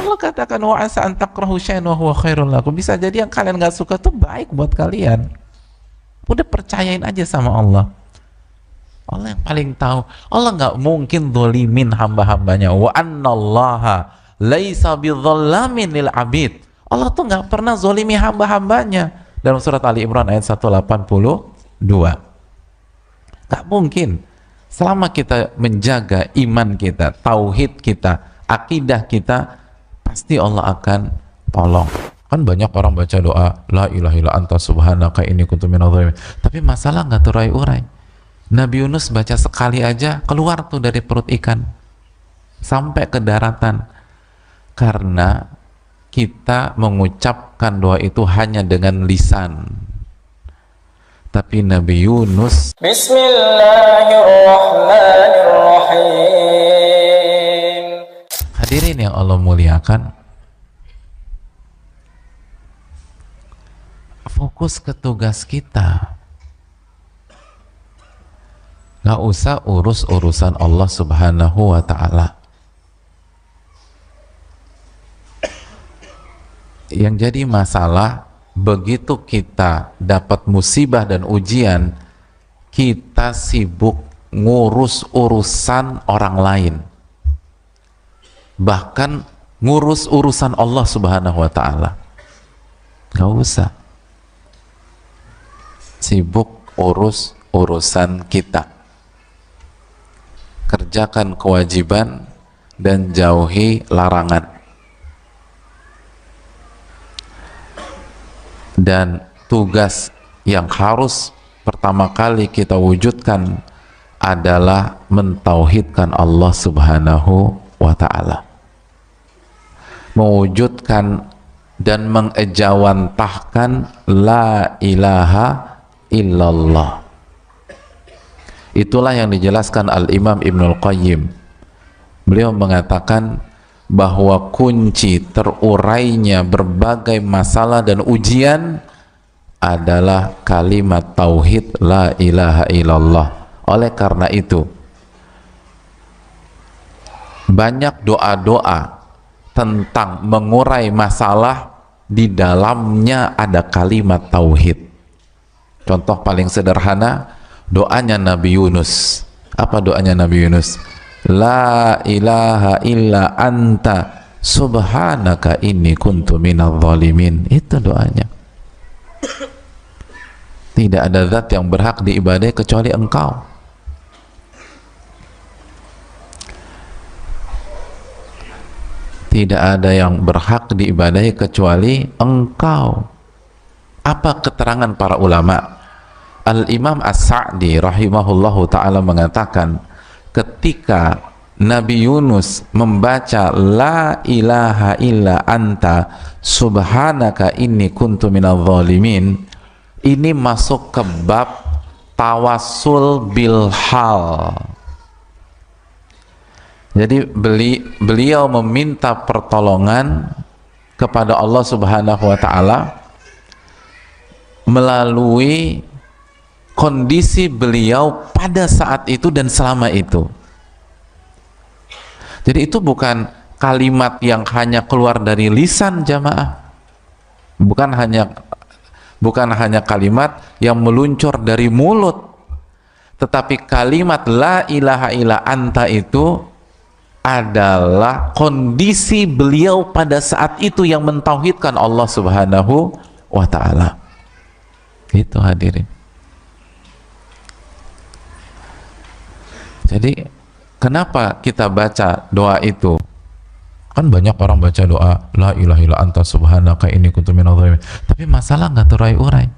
Allah katakan wa asa an takrahu syai'an wa huwa khairul lakum. Bisa jadi yang kalian nggak suka tuh baik buat kalian. Udah percayain aja sama Allah. Allah yang paling tahu. Allah nggak mungkin zolimin hamba-hambanya. Wa annallaha laisa bidzallamin lil abid. Allah tuh nggak pernah zolimi hamba-hambanya. Dalam surat Ali Imran ayat 182. Nggak mungkin. Selama kita menjaga iman kita, tauhid kita, akidah kita, pasti Allah akan tolong. Kan banyak orang baca doa la ilaha illa anta subhanaka inni kuntu minadz dzalimin, tapi masalah nggak terurai-urai. Nabi Yunus baca sekali aja keluar tuh dari perut ikan sampai ke daratan, karena kita mengucapkan doa itu hanya dengan lisan. Tapi Nabi Yunus, Bismillahirrahmanirrahim. Hadirin yang Allah muliakan, fokus ke tugas kita. Gak usah urus-urusan Allah Subhanahu wa ta'ala. Yang jadi masalah, begitu kita dapat musibah dan ujian, kita sibuk ngurus urusan orang lain, bahkan ngurus urusan Allah Subhanahu wa ta'ala. Gak usah sibuk urus urusan kita. Kerjakan kewajiban dan jauhi larangan. Dan tugas yang harus pertama kali kita wujudkan adalah mentauhidkan Allah Subhanahu wa ta'ala, mewujudkan dan mengejawantahkan la ilaha illallah. Itulah yang dijelaskan Al-Imam Ibnul Qayyim. Beliau mengatakan bahwa kunci terurainya berbagai masalah dan ujian adalah kalimat tauhid la ilaha illallah. Oleh karena itu, banyak doa-doa tentang mengurai masalah, di dalamnya ada kalimat tauhid. Contoh paling sederhana, doanya Nabi Yunus. Apa doanya Nabi Yunus? La ilaha illa anta subhanaka inni kuntu minadz dzalimin. Itu doanya. Tidak ada zat yang berhak diibadahi kecuali Engkau. Tidak ada yang berhak diibadahi kecuali Engkau. Apa keterangan para ulama? Al-Imam As-Sa'di rahimahullahu ta'ala mengatakan, ketika Nabi Yunus membaca la ilaha illa anta subhanaka inni kuntu minadz dzalimin, ini masuk ke bab tawassul bil hal. Jadi beliau meminta pertolongan kepada Allah Subhanahu wa ta'ala melalui kondisi beliau pada saat itu dan selama itu. Jadi itu bukan kalimat yang hanya keluar dari lisan jamaah, bukan hanya kalimat yang meluncur dari mulut, tetapi kalimat la ilaha illa anta itu adalah kondisi beliau pada saat itu yang mentauhidkan Allah Subhanahu wa ta'ala. Itu hadirin. Jadi kenapa kita baca doa itu? Kan banyak orang baca doa la ilaha illa anta subhanaka inni kuntu minadz dzalimin, tapi masalah nggak terurai-urai.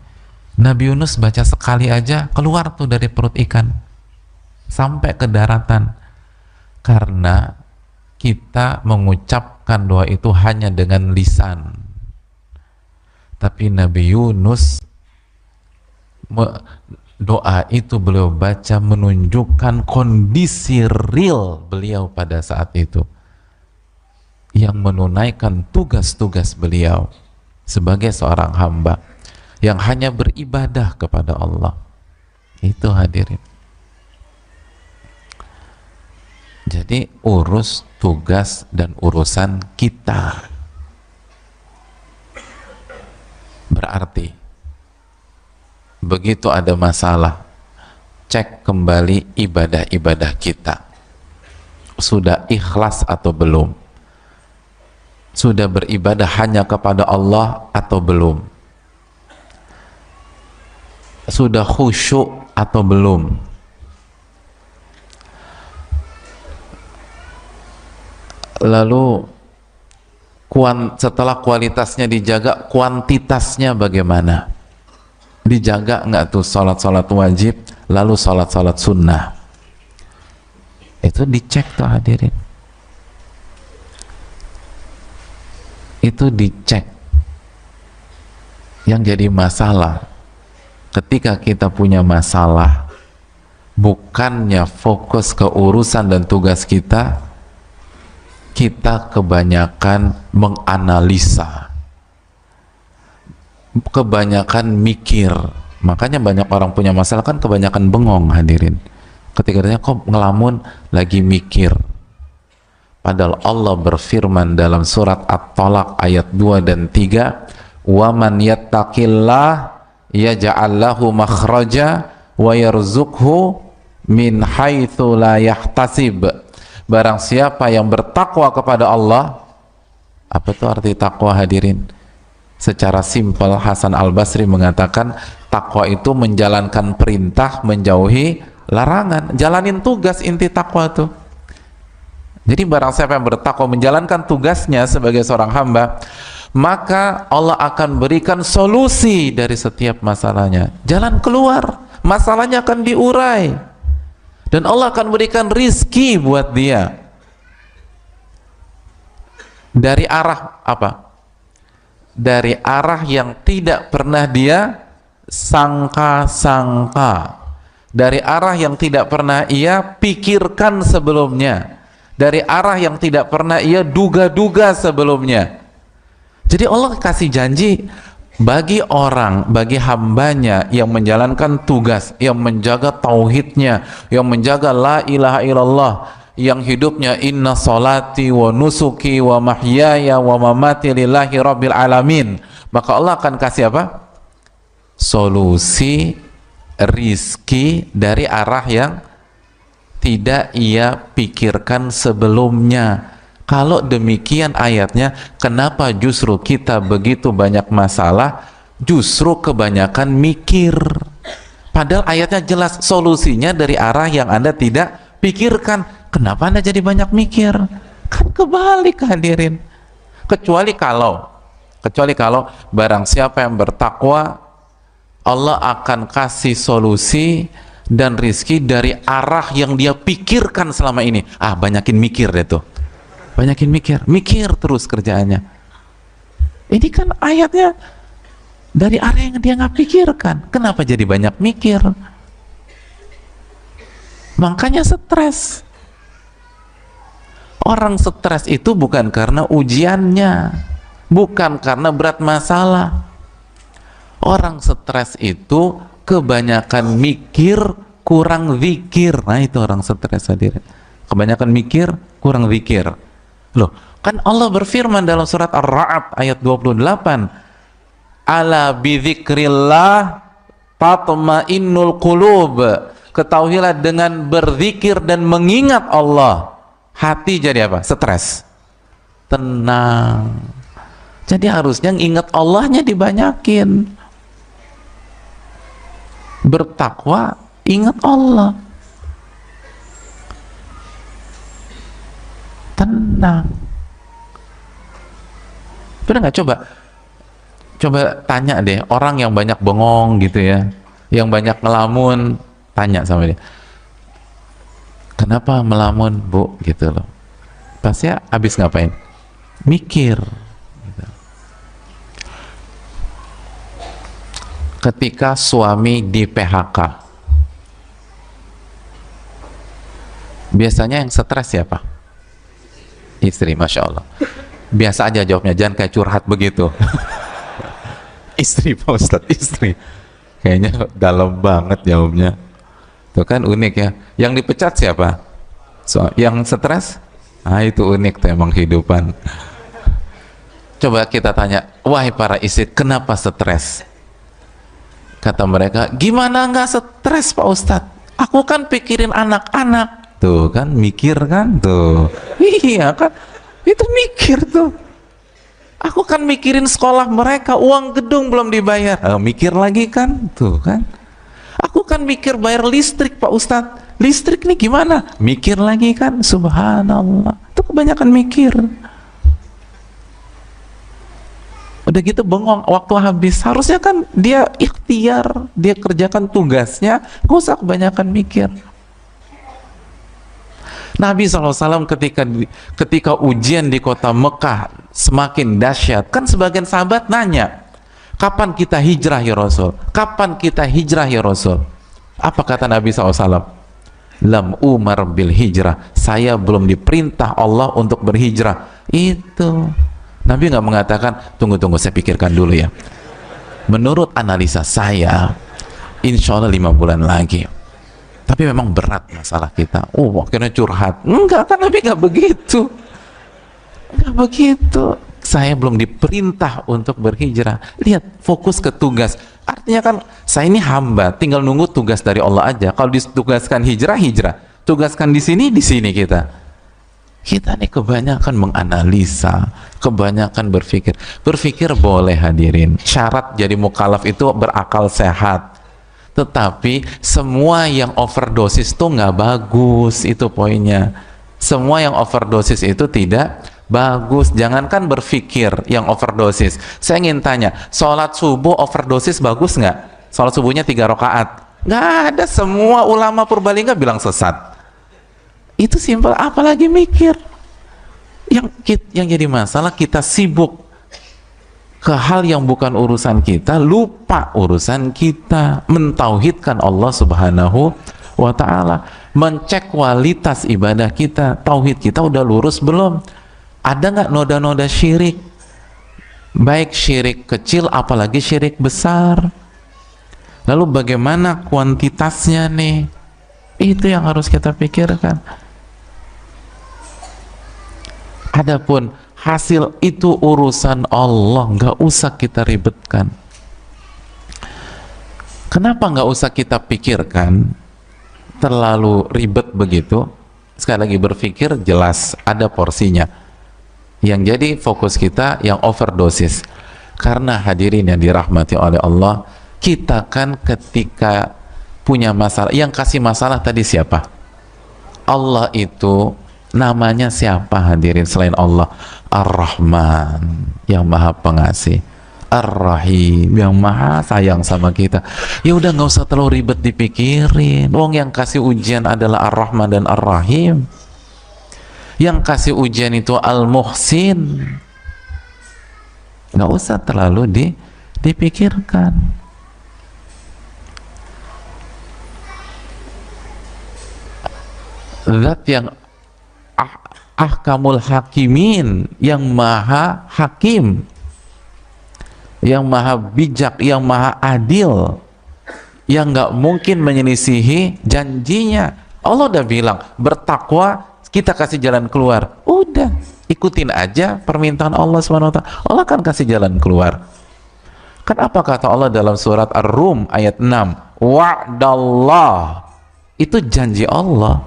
Nabi Yunus baca sekali aja keluar tuh dari perut ikan sampai ke daratan, karena kita mengucapkan doa itu hanya dengan lisan. Tapi Nabi Yunus, doa itu beliau baca menunjukkan kondisi real beliau pada saat itu, yang menunaikan tugas-tugas beliau sebagai seorang hamba yang hanya beribadah kepada Allah. Itu hadirin. Jadi urus tugas dan urusan kita. Berarti begitu ada masalah, cek kembali ibadah-ibadah kita. Sudah ikhlas atau belum? Sudah beribadah hanya kepada Allah atau belum? Sudah khusyuk atau belum? Lalu setelah kualitasnya dijaga, kuantitasnya bagaimana? Dijaga nggak tuh sholat-sholat wajib, lalu sholat-sholat sunnah? Itu dicek tuh hadirin. Itu dicek. Yang jadi masalah, ketika kita punya masalah, bukannya fokus ke urusan dan tugas kita, kita kebanyakan menganalisa, kebanyakan mikir. Makanya banyak orang punya masalah kan kebanyakan bengong hadirin. Ketika ditanya, kok ngelamun, lagi mikir. Padahal Allah berfirman dalam surat At-Talaq ayat 2 dan 3, wa man yattaqillah yaj'al lahu makhraja wa yarzuqhu min haitsu la yahtasib. Barang siapa yang bertakwa kepada Allah, apa itu arti takwa hadirin? Secara simpel Hasan Al-Basri mengatakan takwa itu menjalankan perintah, menjauhi larangan, jalanin tugas, inti takwa tuh. Jadi barang siapa yang bertakwa menjalankan tugasnya sebagai seorang hamba, maka Allah akan berikan solusi dari setiap masalahnya, jalan keluar, masalahnya akan diurai, dan Allah akan berikan rizki buat dia dari arah apa? Dari arah yang tidak pernah dia sangka-sangka, dari arah yang tidak pernah ia pikirkan sebelumnya, dari arah yang tidak pernah ia duga-duga sebelumnya. Jadi Allah kasih janji bagi orang, bagi hambanya yang menjalankan tugas, yang menjaga tauhidnya, yang menjaga la ilaha illallah, yang hidupnya inna salati wa nusuki wa mahyaya wa mamati lillahi rabbil alamin, maka Allah akan kasih apa? Solusi rizki dari arah yang tidak ia pikirkan sebelumnya. Kalau demikian ayatnya, kenapa justru kita begitu banyak masalah, justru kebanyakan mikir? Padahal ayatnya jelas solusinya dari arah yang Anda tidak pikirkan. Kenapa Anda jadi banyak mikir? Kan kebalik hadirin. Kecuali kalau barang siapa yang bertakwa, Allah akan kasih solusi dan rizki dari arah yang dia pikirkan selama ini. Banyakin mikir deh tuh. Banyakin mikir terus kerjaannya. Ini kan ayatnya dari arah yang dia nggak pikirkan. Kenapa jadi banyak mikir? Makanya stres. Orang stres itu bukan karena ujiannya, bukan karena berat masalah. Orang stres itu kebanyakan mikir, kurang zikir. Nah itu orang stres hadirin. Kebanyakan mikir, kurang zikir. Loh, kan Allah berfirman dalam surat Ar-Ra'd ayat 28, ala bidzikrillah tatma'innul qulub. Ketahuilah dengan berzikir dan mengingat Allah, hati jadi apa? Stres. Tenang. Jadi harusnya ingat Allahnya dibanyakin. Bertakwa, ingat Allah. Tenang. Sudah nggak coba tanya deh orang yang banyak bengong gitu ya, yang banyak ngelamun, tanya sama dia, kenapa melamun bu gitu loh, pasti habis ngapain? Mikir gitu. Ketika suami di PHK, biasanya yang stres siapa? Istri, Masya Allah. Biasa aja jawabnya, jangan kayak curhat begitu. Istri Pak Ustadz, istri. Kayaknya dalam banget jawabnya. Itu kan unik ya. Yang dipecat siapa? So, yang stres, itu unik tuh emang kehidupan. Coba kita tanya, wahai para istri, kenapa stres? Kata mereka, gimana nggak stres Pak Ustadz? Aku kan pikirin anak-anak. Tuh kan, mikir kan tuh. Iya kan, itu mikir tuh. Aku kan mikirin sekolah mereka, uang gedung belum dibayar. Mikir lagi kan, tuh kan. Aku kan mikir bayar listrik Pak Ustadz. Listrik nih gimana? Mikir lagi kan, subhanallah. Itu kebanyakan mikir. Udah gitu bengong, waktu habis. Harusnya kan dia ikhtiar, dia kerjakan tugasnya, gak usah kebanyakan mikir. Nabi SAW ketika ujian di kota Mekah semakin dahsyat, kan sebagian sahabat nanya, kapan kita hijrah ya Rasul? Kapan kita hijrah ya Rasul? Apa kata Nabi SAW? Lam umar bil hijrah, saya belum diperintah Allah untuk berhijrah. Itu Nabi nggak mengatakan tunggu saya pikirkan dulu ya, menurut analisa saya insya Allah 5 bulan lagi. Tapi memang berat masalah kita. Akhirnya curhat. Enggak, kan Nabi nggak begitu. Nggak begitu. Saya belum diperintah untuk berhijrah. Lihat, fokus ke tugas. Artinya kan saya ini hamba, tinggal nunggu tugas dari Allah aja. Kalau ditugaskan hijrah. Tugaskan di sini kita. Kita nih kebanyakan menganalisa, kebanyakan berpikir. Berpikir boleh hadirin. Syarat jadi mukallaf itu berakal sehat. Tetapi semua yang overdosis itu nggak bagus, itu poinnya. Semua yang overdosis itu tidak bagus. Jangankan berpikir yang overdosis. Saya ingin tanya, sholat subuh overdosis bagus nggak? Sholat subuhnya 3 rakaat, nggak ada. Semua ulama Purbalingga bilang sesat. Itu simpel, apalagi mikir. Yang jadi masalah kita sibuk ke hal yang bukan urusan kita, lupa urusan kita, mentauhidkan Allah Subhanahu wa ta'ala, mencek kualitas ibadah kita, tauhid kita udah lurus belum, ada nggak noda-noda syirik, baik syirik kecil apalagi syirik besar. Lalu bagaimana kuantitasnya nih, itu yang harus kita pikirkan. Adapun hasil itu urusan Allah, nggak usah kita ribetkan. Kenapa nggak usah kita pikirkan? Terlalu ribet begitu. Sekali lagi, berpikir jelas ada porsinya. Yang jadi fokus kita yang overdosis. Karena hadirin yang dirahmati oleh Allah, kita kan ketika punya masalah, yang kasih masalah tadi siapa? Allah. Itu namanya siapa hadirin selain Allah? Ar-Rahman, yang maha pengasih, Ar-Rahim, yang maha sayang sama kita. Ya udah, nggak usah terlalu ribet dipikirin. Yang kasih ujian adalah Ar-Rahman dan Ar-Rahim. Yang kasih ujian itu Al-Muhsin. Nggak usah terlalu dipikirkan. Zat yang ahkamul hakimin, yang maha hakim, yang maha bijak, yang maha adil, yang nggak mungkin menyelisihi janjinya. Allah udah bilang bertakwa, kita kasih jalan keluar. Udah, ikutin aja permintaan Allah SWT. Allah kan kasih jalan keluar. Kan apa kata Allah dalam surat Ar-Rum ayat 6? Wa'dallah, itu janji Allah.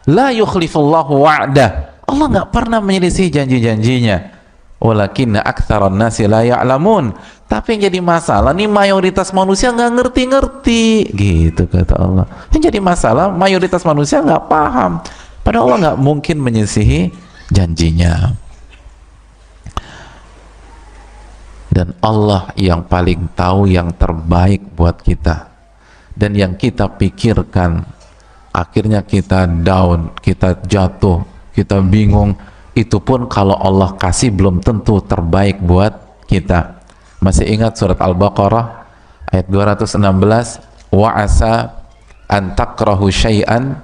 La yukhlifullahu wa'dah, Allah nggak pernah menyelisih janji-janjinya. Walakinna aktsaran nasi la ya'lamun, tapi yang jadi masalah nih mayoritas manusia nggak ngerti-ngerti, gitu kata Allah. Yang jadi masalah mayoritas manusia nggak paham, padahal Allah nggak mungkin menyelisihi janjinya. Dan Allah yang paling tahu yang terbaik buat kita. Dan yang kita pikirkan, akhirnya kita down, kita jatuh, kita bingung, itu pun kalau Allah kasih belum tentu terbaik buat kita. Masih ingat surat Al-Baqarah ayat 216, wa asa an takrahu syai'an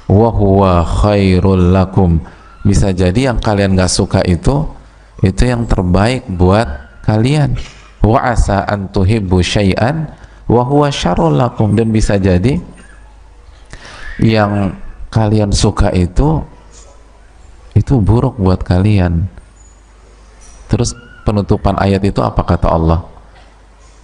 wa huwa khairul lakum. Bisa jadi yang kalian gak suka itu yang terbaik buat kalian. Wa asa an tuhibbu syai'an wa huwa syarrul lakum. Dan bisa jadi yang kalian suka itu buruk buat kalian. Terus penutupan ayat itu apa kata Allah?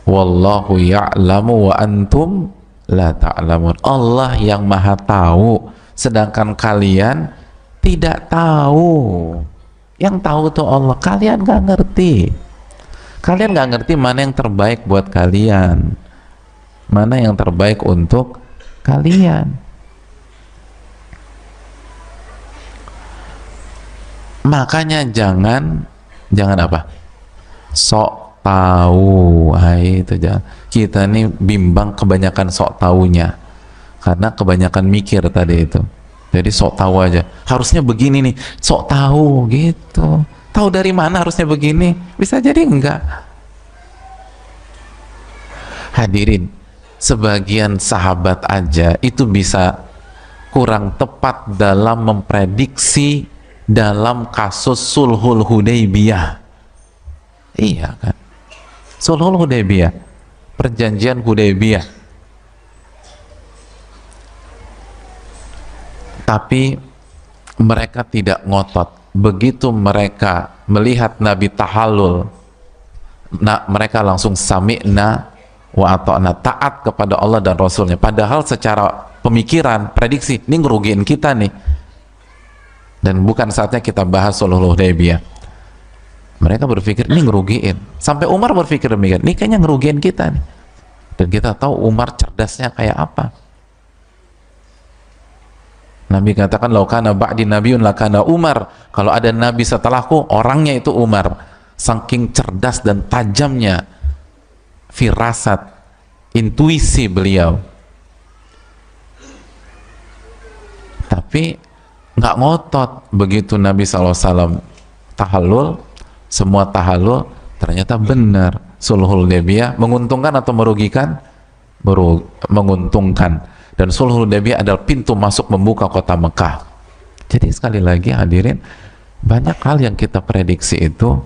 Wallahu ya'lamu wa antum la ta'lamun. Allah yang maha tahu, sedangkan kalian tidak tahu. Yang tahu tuh Allah, kalian gak ngerti. Kalian gak ngerti mana yang terbaik buat kalian, mana yang terbaik untuk kalian. Makanya jangan apa? Sok tahu. Itu jangan. Kita nih bimbang kebanyakan sok taunya, karena kebanyakan mikir tadi itu. Jadi sok tahu aja. Harusnya begini nih, sok tahu gitu. Tahu dari mana harusnya begini? Bisa jadi enggak. Hadirin, sebagian sahabat aja itu bisa kurang tepat dalam memprediksi dalam kasus Sulhul Hudaybiyah. Iya kan? Sulhul Hudaybiyah, perjanjian Hudaybiyah. Tapi mereka tidak ngotot. Begitu mereka melihat Nabi tahallul, mereka langsung sami'na wa ata'na, taat kepada Allah dan Rasulnya. Padahal secara pemikiran, prediksi, ini ngerugiin kita nih. Dan bukan saatnya kita bahas Sulhul Hudaybiyah. Mereka berpikir ini ngerugiin. Sampai Umar berpikir demikian, ini kayaknya ngerugiin kita nih. Dan kita tahu Umar cerdasnya kayak apa. Nabi katakan, laukana ba'di nabiun lakana Umar. Kalau ada nabi setelahku, orangnya itu Umar. Saking cerdas dan tajamnya firasat, intuisi beliau. Tapi nggak ngotot. Begitu Nabi SAW tahallul, semua tahallul ternyata benar. Sulhul Hudaybiyah menguntungkan atau merugikan? Menguntungkan. Dan Sulhul Hudaybiyah adalah pintu masuk membuka kota Mekah. Jadi sekali lagi hadirin, banyak hal yang kita prediksi itu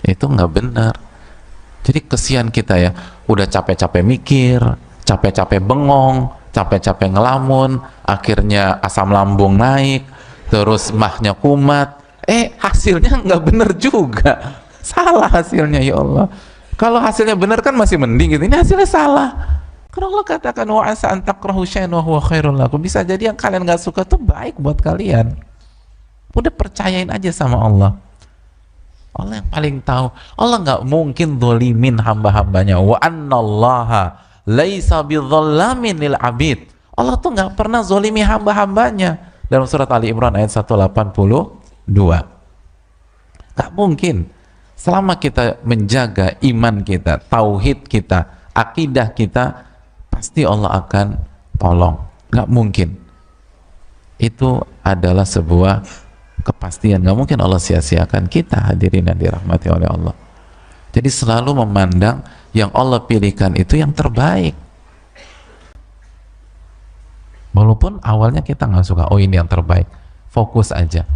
nggak benar. Jadi kesian kita ya, udah capek-capek mikir, capek-capek bengong, capek-capek ngelamun, akhirnya asam lambung naik, terus mahnya kumat, hasilnya nggak bener juga, salah hasilnya. Ya Allah, kalau hasilnya benar kan masih mending gitu, ini hasilnya salah. Karena Allah katakan wa asa an takrahu syai'an wa huwa khairul lakum. Bisa jadi yang kalian nggak suka itu baik buat kalian. Udah percayain aja sama Allah. Allah yang paling tahu. Allah nggak mungkin zalimin hamba-hambanya. Wa annallaha laisa bidzallamin lil abid. Allah tuh nggak pernah zalimi hamba-hambanya. Dalam surat Ali Imran ayat 182. Nggak mungkin. Selama kita menjaga iman kita, tauhid kita, akidah kita, pasti Allah akan tolong. Nggak mungkin. Itu adalah sebuah kepastian. Nggak mungkin Allah sia-siakan kita, hadirin yang dirahmati oleh Allah. Jadi selalu memandang yang Allah pilihkan itu yang terbaik. Walaupun awalnya kita nggak suka, oh ini yang terbaik, fokus aja.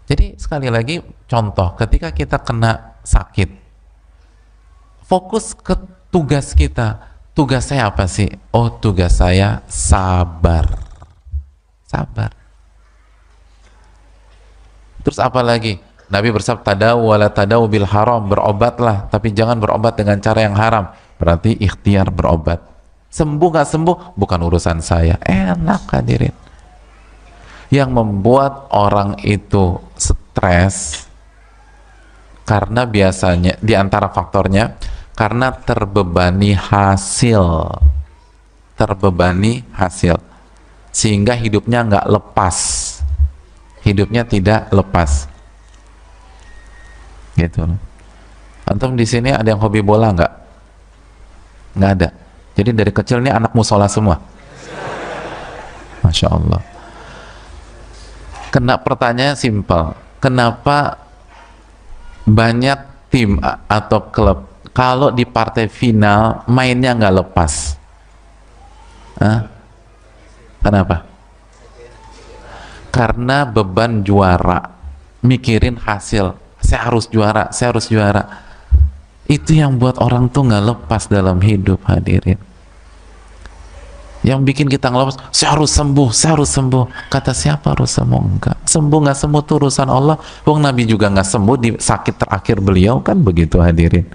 Jadi sekali lagi contoh, ketika kita kena sakit, fokus ke tugas kita. Tugas saya apa sih? Oh, tugas saya sabar. Sabar. Terus apa lagi? Nabi bersabda, tadawu wala tadawu bil haram, berobatlah, tapi jangan berobat dengan cara yang haram. Berarti ikhtiar berobat. Sembuh gak sembuh, bukan urusan saya. Enak hadirin. Yang membuat orang itu stres, karena biasanya, di antara faktornya, karena terbebani hasil. Terbebani hasil. Sehingga hidupnya nggak lepas. Hidupnya tidak lepas. Gitu. Antum di sini ada yang hobi bola nggak? Nggak ada. Jadi dari kecil ini anak musola semua. Masya Allah. Kena pertanyaan simpel. Kenapa banyak tim atau klub kalau di partai final mainnya nggak lepas? Kenapa? Karena beban juara, mikirin hasil. Saya harus juara, saya harus juara. Itu yang buat orang tuh nggak lepas dalam hidup, hadirin. Yang bikin kita ngelupas, saya harus sembuh, saya harus sembuh. Kata siapa harus sembuh? Enggak. Sembuh nggak sembuh itu urusan Allah. Wong Nabi juga nggak sembuh di sakit terakhir beliau, kan begitu hadirin.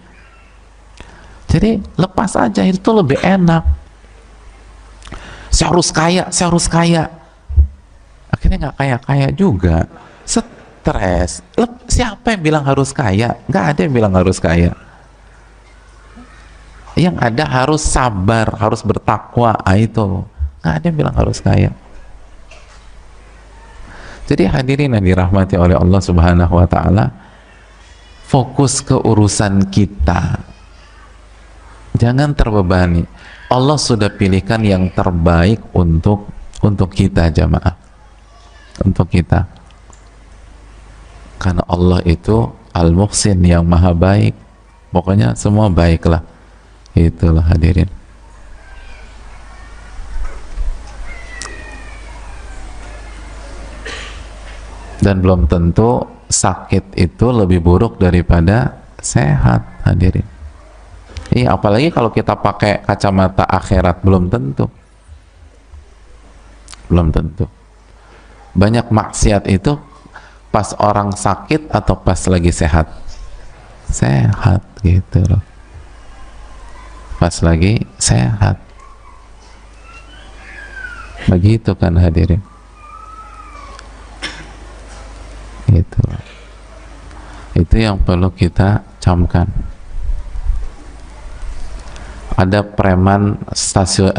Jadi lepas aja, itu lebih enak. Saya harus kaya, saya harus kaya. Akhirnya nggak kaya-kaya juga. Stres. Siapa yang bilang harus kaya? Nggak ada yang bilang harus kaya. Yang ada harus sabar, harus bertakwa. Itu nggak ada yang bilang harus kaya. Jadi hadirin yang dirahmati oleh Allah Subhanahu wa Ta'ala, fokus ke urusan kita, jangan terbebani. Allah sudah pilihkan yang terbaik untuk kita, jamaah, untuk kita, karena Allah itu Al-Muhsin, yang maha baik. Pokoknya semua baiklah. Itulah hadirin. Dan belum tentu sakit itu lebih buruk daripada sehat, hadirin. Iya, apalagi kalau kita pakai kacamata akhirat, belum tentu. Belum tentu. Banyak maksiat itu pas orang sakit atau pas lagi sehat? Sehat, gitu loh. Pas lagi sehat. Begitu kan hadirin. Itu yang perlu kita camkan. Ada preman stasiun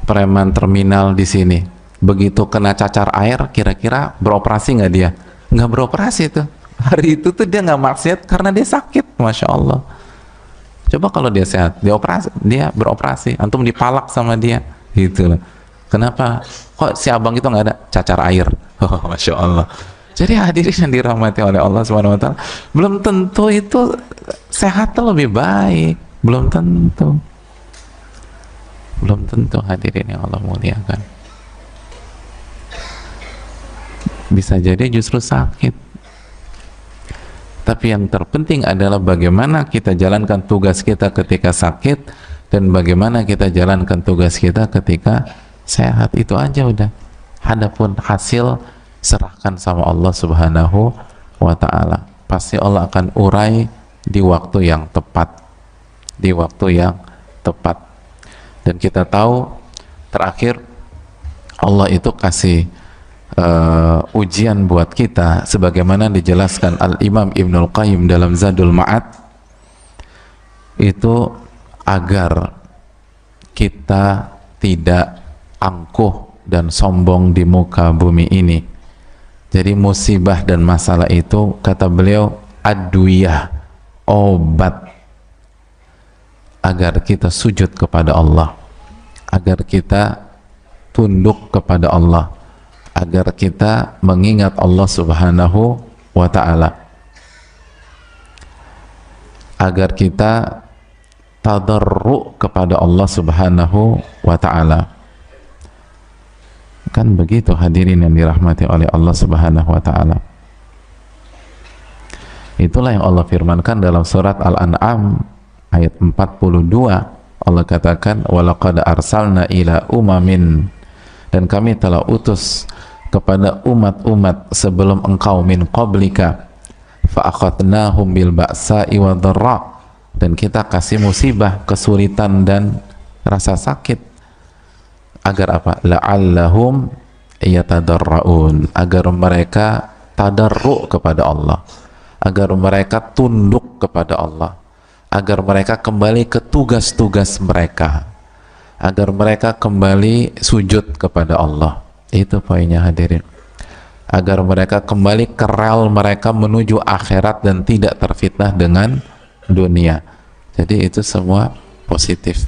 preman terminal di sini. Begitu kena cacar air, kira-kira beroperasi nggak dia? Nggak beroperasi tuh. Hari itu tuh dia nggak maksiat karena dia sakit, masya Allah. Coba kalau dia sehat, dia beroperasi, antum dipalak sama dia, gitu loh. Kenapa? Kok si abang itu nggak ada cacar air? Oh, masya Allah. Jadi hadirin yang dirahmati oleh Allah Subhanahu Wa Taala, belum tentu itu sehatnya lebih baik, belum tentu, belum tentu hadirin yang Allah muliakan. Bisa jadi justru sakit. Tapi yang terpenting adalah bagaimana kita jalankan tugas kita ketika sakit dan bagaimana kita jalankan tugas kita ketika sehat. Itu aja udah. Adapun hasil serahkan sama Allah Subhanahu wa Ta'ala. Pasti Allah akan urai di waktu yang tepat. Di waktu yang tepat. Dan kita tahu terakhir Allah itu kasih ujian buat kita sebagaimana dijelaskan Al-Imam Ibnul Qayyim dalam Zadul Ma'ad, itu agar kita tidak angkuh dan sombong di muka bumi ini. Jadi musibah dan masalah itu, kata beliau, adwiyah, obat agar kita sujud kepada Allah, agar kita tunduk kepada Allah, agar kita mengingat Allah Subhanahu wa Ta'ala, agar kita tadarru kepada Allah Subhanahu wa Ta'ala. Kan begitu hadirin yang dirahmati oleh Allah Subhanahu wa Ta'ala. Itulah yang Allah firmankan dalam surat Al-An'am ayat 42. Allah katakan, walaqad arsalna ila umamin, dan kami telah utus kepada umat-umat sebelum engkau, min qablika fa'akhadnahum bil ba'sa'i wa dharra, dan kita kasih musibah, kesulitan dan rasa sakit. Agar apa? La'allahum yatadarraun, agar mereka tadarru kepada Allah, agar mereka tunduk kepada Allah, agar mereka kembali ke tugas-tugas mereka, agar mereka kembali sujud kepada Allah. Itu poinnya hadirin. Agar mereka kembali ke rel mereka menuju akhirat dan tidak terfitnah dengan dunia. Jadi itu semua positif.